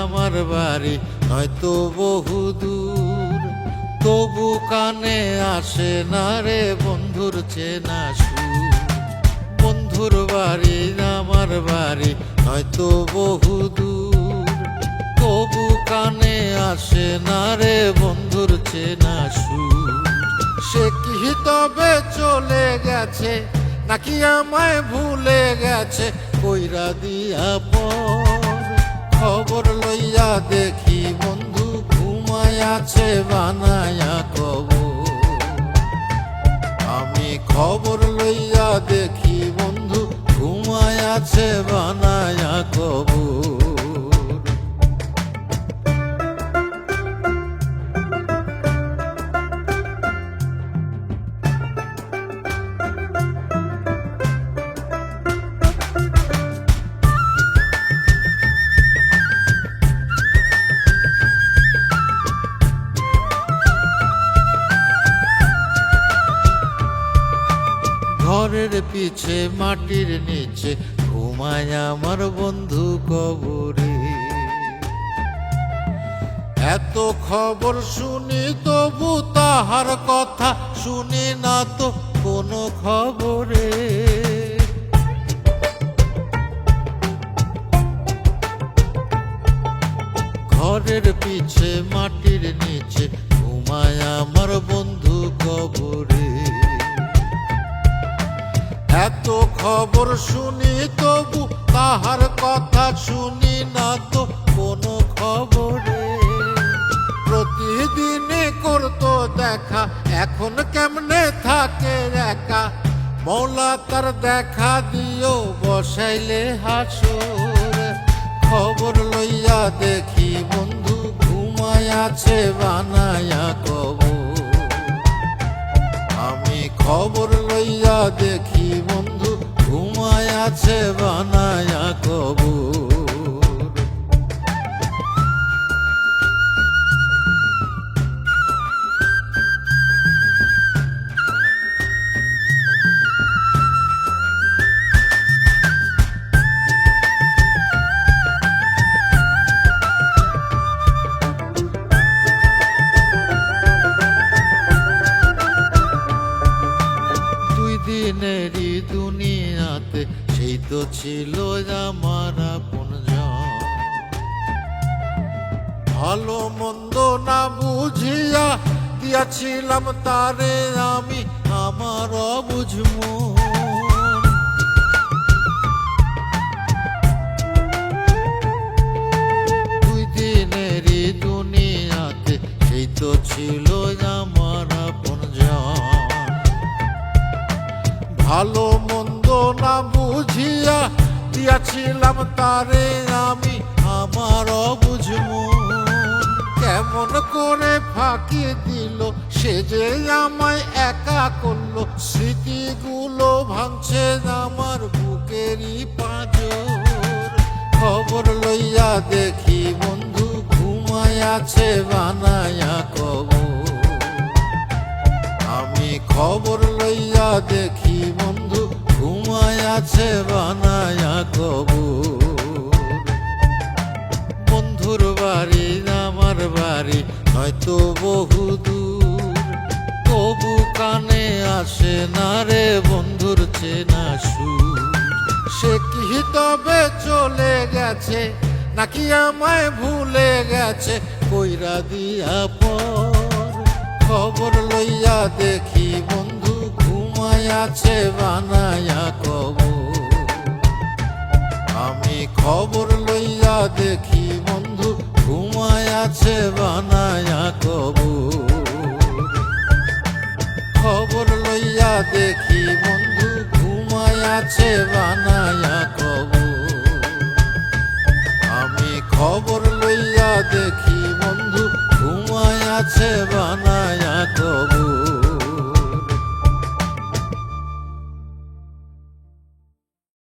আমার বাড়ি হয়তো বহুদূর, তবু কানে আসে না রে বন্ধুর চেনা সুর। বন্ধুর বাড়ি আমার বাড়ি হয়তো বহুদূর, তবু কানে আসে না রে বন্ধুর চেনা সুর। সে কি তবে চলে গেছে নাকি আমায় ভুলে গেছে কইরা দিয়া পর? খবর লইয়া দেখি বন্ধু ঘুমায় আছে বানায়া কবর। আমি খবর লইয়া দেখি বন্ধু ঘুমায় আছে বানায়া কবর। ঘরের পিছে মাটির নিচে ঘুমায় আমার বন্ধু কবরে। এত খবর শুনি তবু তাহার কথা শুনি না তো কোনো খবরে। ঘরের পিছে মাটির নিচে ঘুমায় আমার বন্ধু কবরে। এত খবর শুনি তবু তাহার কথা শুনি না তো কোনো খবরে। প্রতিদিনে করতো দেখা, এখন কেমনে থাকে একা। মৌলা তার দেখা দিও বসাইলে হাসর। খবর লইয়া দেখি বন্ধু ঘুমায় আছে বানায়া কবর। আমি খবর লইয়া দেখি বন্ধু ঘুমায় আছে বানায়া কবর। দিনেরই দুনিয়াতে সেই তো ছিল আমার আপনজন। ভালো মন্দ না বুঝিয়া দিয়াছিলাম তারে আমি আমার অবুঝ মন। দুই দিনেরই দুনিয়াতে সেই তো ছিল আমার আপনজন। ভালো মন্দ না বুঝিয়া দিয়াছিলাম তারে আমি আমার অবুঝ মন। কেমন করে ফাঁকি দিল সে যে আমায় একা করলো। স্মৃতিগুলো ভাঙছে আমার বুকেরই পাঁজর। খবর লইয়া দেখি বন্ধু ঘুমায় আছে বানায়া কবর। আমি খবর লইয়া দেখি বন্ধু ঘুমায় আছে বানায়া কবর। বন্ধুর বাড়ি আমার বাড়ি হয়তো বহুদূর, তবু কানে আসে না রে বন্ধুর চেনা সুর। সে কি তবে চলে গেছে নাকি আমায় ভুলে গেছে কইরা দিয়া পর? খবর লইয়া দেখি বন্ধু ঘুমায় আছে বানায়া কবর। আমি খবর লইয়া দেখি বন্ধু ঘুমায় আছে বানায়া কবর। খবর লইয়া দেখি বন্ধু ঘুমায় আছে বানায়া কবর। আমি খবর লইয়া দেখি বন্ধু ঘুমায় আছে বানায়া কবর।